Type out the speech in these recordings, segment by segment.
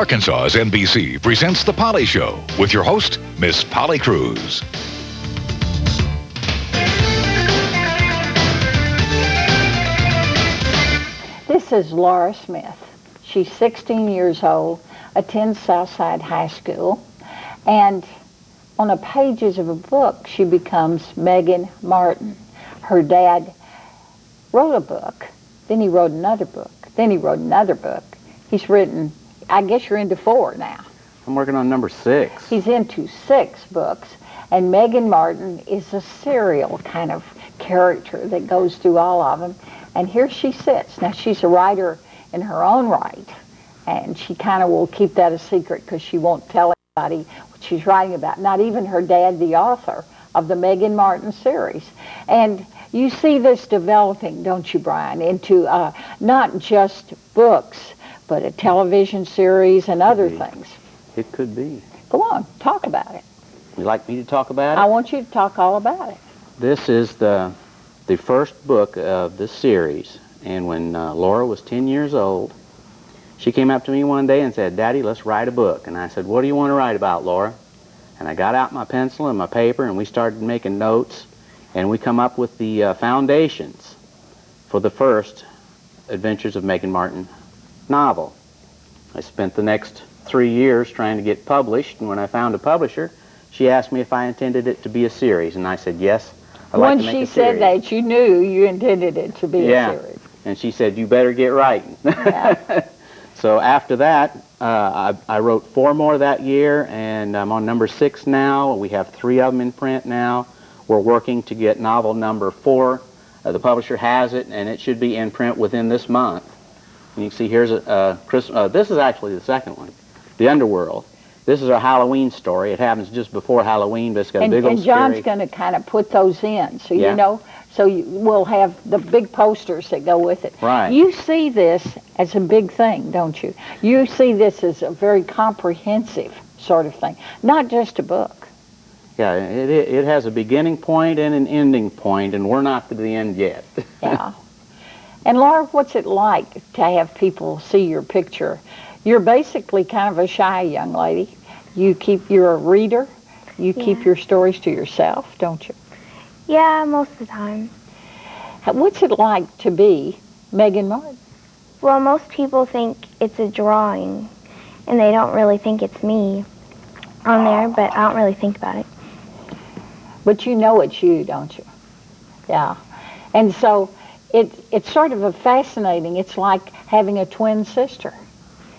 Arkansas's NBC presents The Polly Show with your host, Miss Polly Cruz. This is Laura Smith. She's 16 years old, attends Southside High School, and on the pages of a book, she becomes Megan Martin. Her dad wrote a book, then he wrote another book, then he wrote another book. He's written, I guess you're into 4 now. I'm working on number 6. He's into 6 books, and Megan Martin is a serial kind of character that goes through all of them. And here she sits. Now, she's a writer in her own right, and she kind of will keep that a secret because she won't tell anybody what she's writing about, not even her dad, the author of the Megan Martin series. And you see this developing, don't you, Bryon, into not just books, but a television series and other things. It could be. Go on, talk about it. You'd like me to talk about it? I want you to talk all about it. This is the first book of this series, and when Laura was 10 years old, she came up to me one day and said, "Daddy, let's write a book." And I said, "What do you want to write about, Laura?" And I got out my pencil and my paper, and we started making notes, and we come up with the foundations for the first Adventures of Megan Martin novel. I spent the next 3 years trying to get published, and when I found a publisher, she asked me if I intended it to be a series, and I said, yes, I'd like to make a series. When she said that, you knew you intended it to be a series. And she said, you better get writing. Yeah. So after that, I wrote 4 more that year, and I'm on number 6 now. We have 3 of them in print now. We're working to get novel number 4. The publisher has it, and it should be in print within this month. And you can see here's this is actually the second one, The Underworld. This is our Halloween story. It happens just before Halloween, but it's got a big old And John's going to kind of put those in, so Yeah. you know, so we'll have the big posters that go with it. Right. You see this as a big thing, don't you? You see this as a very comprehensive sort of thing, not just a book. Yeah, it has a beginning point and an ending point, and we're not to the end yet. Yeah. And Laura, what's it like to have people see your picture? You're basically kind of a shy young lady. You're a reader. You keep your stories to yourself, don't you? Yeah, most of the time. What's it like to be Megan Martin? Well, most people think it's a drawing, and they don't really think it's me on there, but I don't really think about it. But you know it's you, don't you? Yeah. And so it's sort of a fascinating, it's like having a twin sister,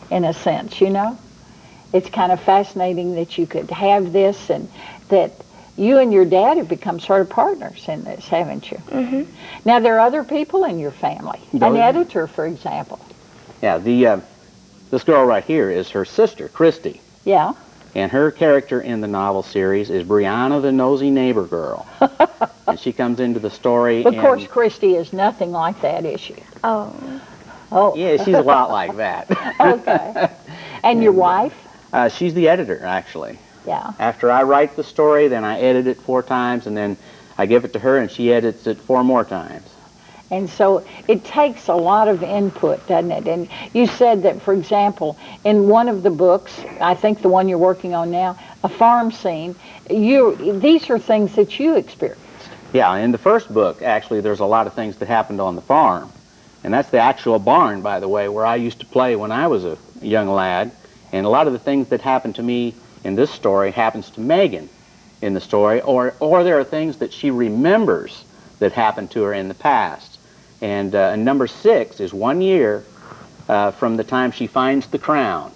in a sense, you know? It's kind of fascinating that you could have this, and that you and your dad have become sort of partners in this, haven't you? Mm-hmm. Now, there are other people in your family. An editor, for example. Yeah, this girl right here is her sister, Christy. Yeah. And her character in the novel series is Brianna, the nosy neighbor girl. And she comes into the story. Of course, Christy is nothing like that, is she? Oh. Oh. Yeah, she's a lot like that. Okay. And your wife? She's the editor, actually. Yeah. After I write the story, then I edit it 4 times, and then I give it to her, and she edits it 4 more times. And so it takes a lot of input, doesn't it? And you said that, for example, in one of the books, I think the one you're working on now, a farm scene, these are things that you experienced. Yeah, in the first book, actually, there's a lot of things that happened on the farm. And that's the actual barn, by the way, where I used to play when I was a young lad. And a lot of the things that happened to me in this story happens to Megan in the story, or there are things that she remembers that happened to her in the past. And number 6 is 1 year from the time she finds the crown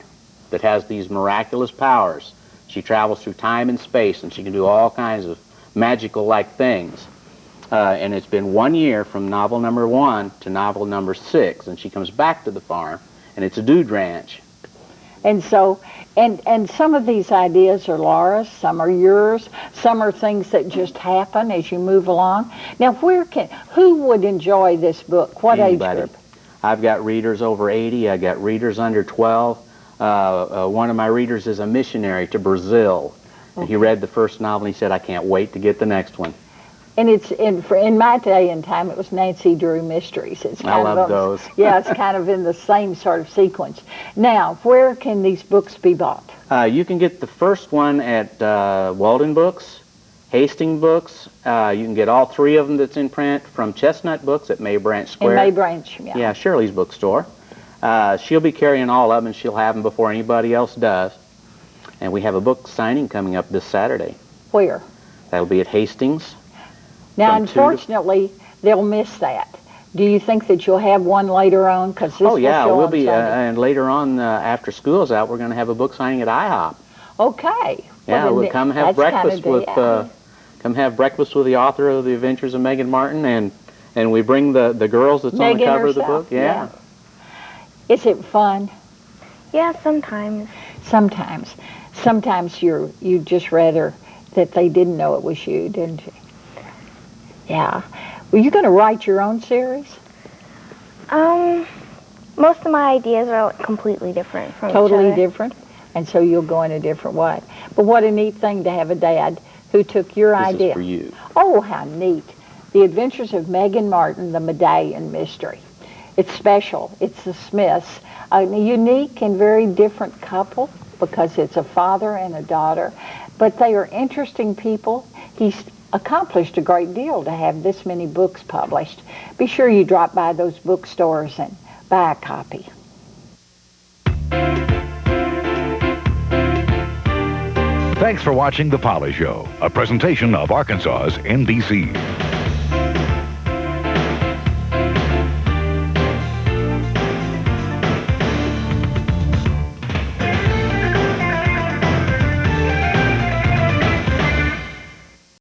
that has these miraculous powers. She travels through time and space, and she can do all kinds of magical-like things. And it's been 1 year from novel number 1 to novel number 6, and she comes back to the farm, and it's a dude ranch. And so, and some of these ideas are Laura's, some are yours, some are things that just happen as you move along. Now, who would enjoy this book? What Anybody. age group? I've got readers over 80. I got readers under 12. One of my readers is a missionary to Brazil. Okay. He read the first novel and he said, I can't wait to get the next one. And it's in my day and time, it was Nancy Drew Mysteries. It's I love those. Yeah, it's kind of in the same sort of sequence. Now, where can these books be bought? You can get the first one at Walden Books, Hastings Books. You can get all three of them that's in print from Chestnut Books at May Branch Square. In May Branch, yeah. Yeah, Shirley's bookstore. She'll be carrying all of them, and she'll have them before anybody else does. And we have a book signing coming up this Saturday. Where? That'll be at Hastings. Now, unfortunately, they'll miss that. Do you think that you'll have one later on? Because this Oh yeah, will we'll be, Sunday. and later on after school's out, we're going to have a book signing at IHOP. Okay. Yeah, we'll come have breakfast with the author of The Adventures of Megan Martin, and we bring the girls that's on the cover of the book. Yeah. Is it fun? Yeah, sometimes. Sometimes you just rather that they didn't know it was you, didn't you? Yeah. Were you going to write your own series? Most of my ideas are completely different from each Totally other. different? And so you'll go in a different way. But what a neat thing to have a dad who took your idea. This is for you. Oh, how neat. The Adventures of Megan Martin, the Medallion Mystery. It's special. It's the Smiths, a unique and very different couple because it's a father and a daughter. But they are interesting people. He's accomplished a great deal to have this many books published. Be sure you drop by those bookstores and buy a copy. Thanks for watching The Polly Show, a presentation of Arkansas's NBC.